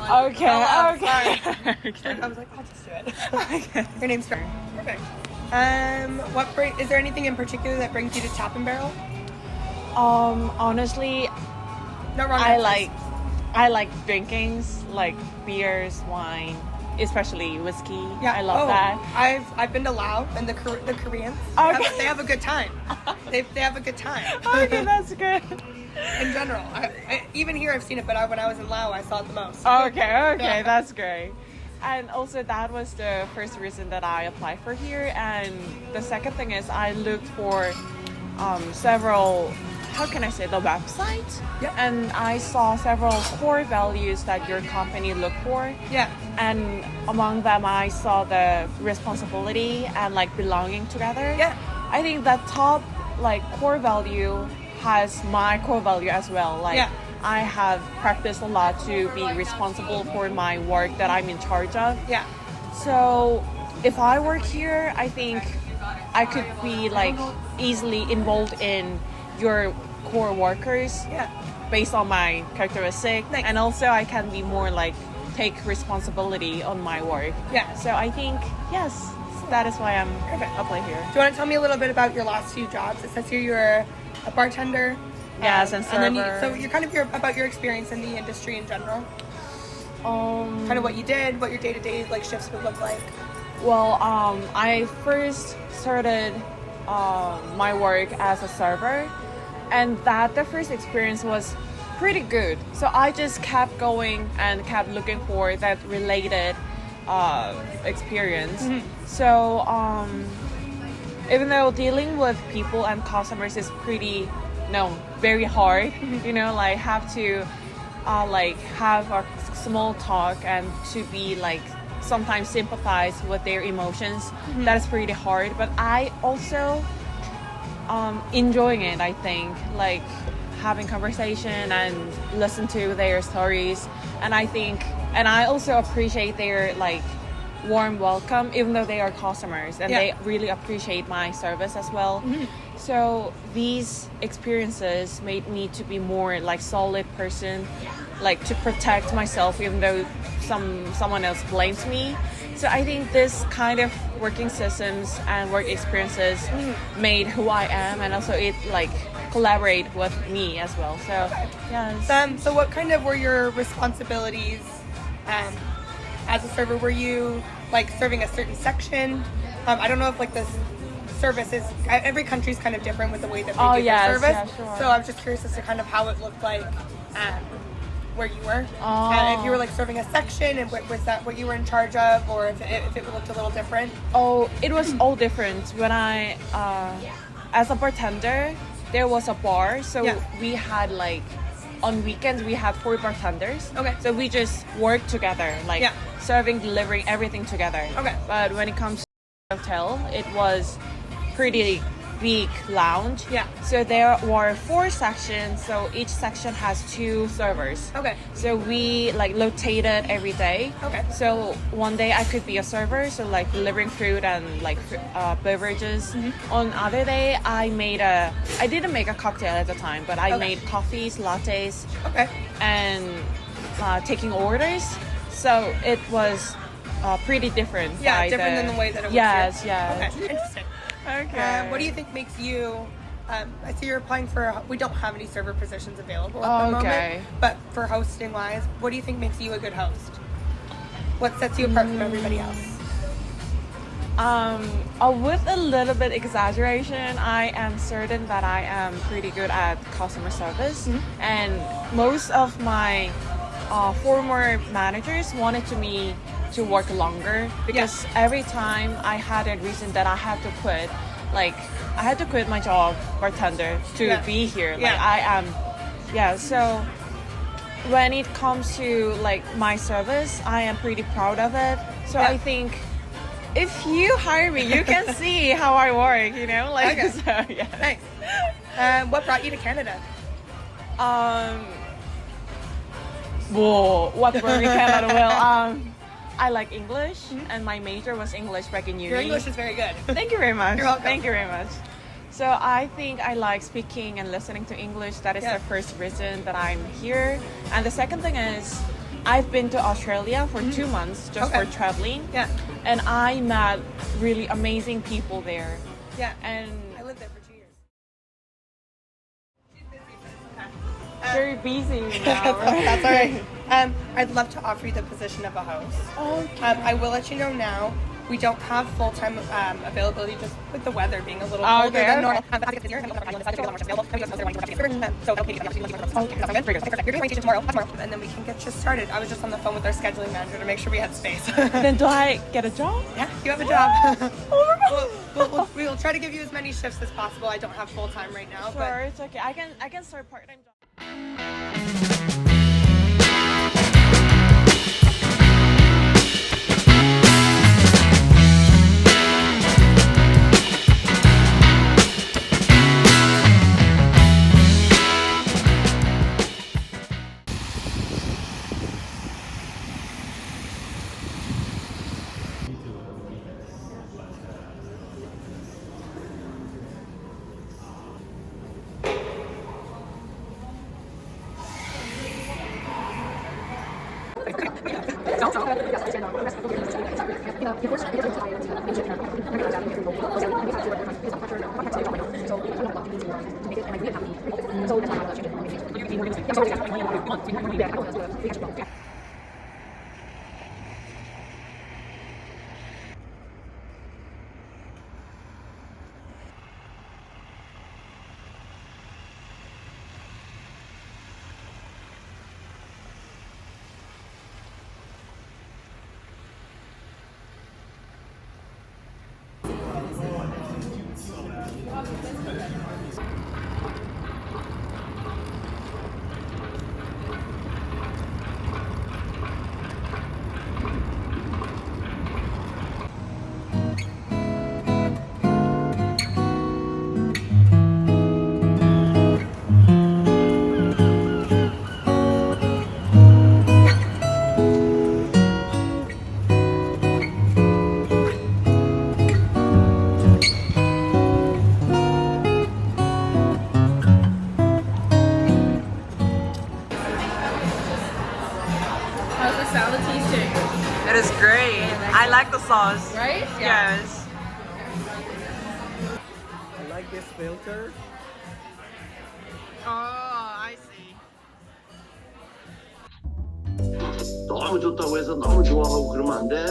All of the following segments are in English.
Okay, okay. Okay. I was like, I'll just do it. Okay. Your name's Fern. Perfect. Is there anything in particular that brings you to Tap and Barrel? Honestly, No wrong I answers. like drinkings, like beers, wine, especially whiskey. Yeah, I love that. I've been to Laos and the Koreans. Okay. They have a good time. They have a good time. Okay, that's good. In general, even here I've seen it, but when I was in Laos, I saw it the most. Okay, Yeah. that's great. And also that was the first reason that I applied for here. And the second thing is I looked for several, how can I say, the website. Yep. And I saw several core values that your company look for. Yeah. And among them, I saw the responsibility and like belonging together. Yeah. I think that top like core value has my core value as well. Like Yeah. I have practiced a lot to be responsible for my work that I'm in charge of. Yeah. So if I work here, I think I could be like easily involved in your core workers. Yeah. Based on my characteristic. Nice. And also I can be more like take responsibility on my work. Yeah. So I think yes, that is why I'm applying here. Do you want to tell me a little bit about your last few jobs? It says here you're a bartender. Yes, and then server. so you're kind of about your experience in the industry in general. Kind of what you did, what your day-to-day like shifts would look like. Well, I first started my work as a server, and the first experience was pretty good. So I just kept going and kept looking for that related experience. Mm-hmm. So even though dealing with people and customers is very hard, like have to like have a small talk and to be like sometimes sympathize with their emotions. Mm-hmm. That is pretty hard, but I also enjoying it. I think like having conversation and listen to their stories, and I also appreciate their like warm welcome, even though they are customers and they really appreciate my service as well. Mm-hmm. So these experiences made me to be more like solid person, like to protect myself even though someone else blames me. So I think this kind of working systems and work experiences made who I am, and also it like collaborate with me as well. So yes. So what kind of were your responsibilities as a server? Were you like serving a certain section? I don't know if like this service is, every country's kind of different with the way that they do their service. Yeah, sure. So I was just curious as to kind of how it looked like where you were. If you were like serving a section, and was that what you were in charge of, or if it looked a little different? Oh, it was all different. When I, as a bartender, there was a bar, so we had like, on weekends we had 4 bartenders. Okay. So we just worked together, like serving, delivering, everything together. Okay. But when it comes to the hotel, it was pretty big lounge. Yeah. So there were 4 sections, so each section has 2 servers. Okay. So we like rotated every day. Okay. So one day I could be a server, so like delivering food and like beverages. Mm-hmm. On other day I didn't make a cocktail at the time, but I made coffees, lattes. Okay. And taking orders. So it was pretty different. Yeah, different than the way that it was Yes, here. yes. Okay, interesting. Okay. What do you think makes you? I see you're applying for. We don't have any server positions available at the moment. But for hosting wise, what do you think makes you a good host? What sets you apart from everybody else? With a little bit exaggeration, I am certain that I am pretty good at customer service, and most of my former managers wanted me to work longer because every time I had a reason that I had to quit, like I had to quit my job bartender to be here. Like I am, so when it comes to like my service, I am pretty proud of it. So I think if you hire me, you can see how I work, like so, Nice. What brought you to Canada? What brought me to Canada? Well, I like English, and my major was English back in uni. Your English is very good. Thank you very much. You're welcome. Thank you very much. So I think I like speaking and listening to English. That is the first reason that I'm here. And the second thing is, I've been to Australia for 2 months just Okay. for traveling. Yeah. And I met really amazing people there. Yeah. And I lived there for 2 years. very busy now. That's all right. I'd love to offer you the position of a host. Okay. I will let you know now. We don't have full-time availability just with the weather being a little Oh, colder okay, than okay. normal. So okay, you're going to orientation tomorrow, and then we can get you started. I was just on the phone with our scheduling manager to make sure we had space. Then do I get a job? Yeah, you have a job. Oh my God. We'll try to give you as many shifts as possible. I don't have full-time right now, Sure, but it's okay. I can start part-time job. How's the salad tasting? It is great. I like the sauce. Right? Yes. I like this filter. Oh, I see. 너무 좋다고 해서 너무 좋아하고 그러면 안 돼.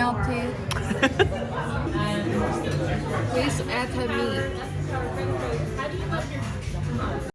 melty. Please add meat.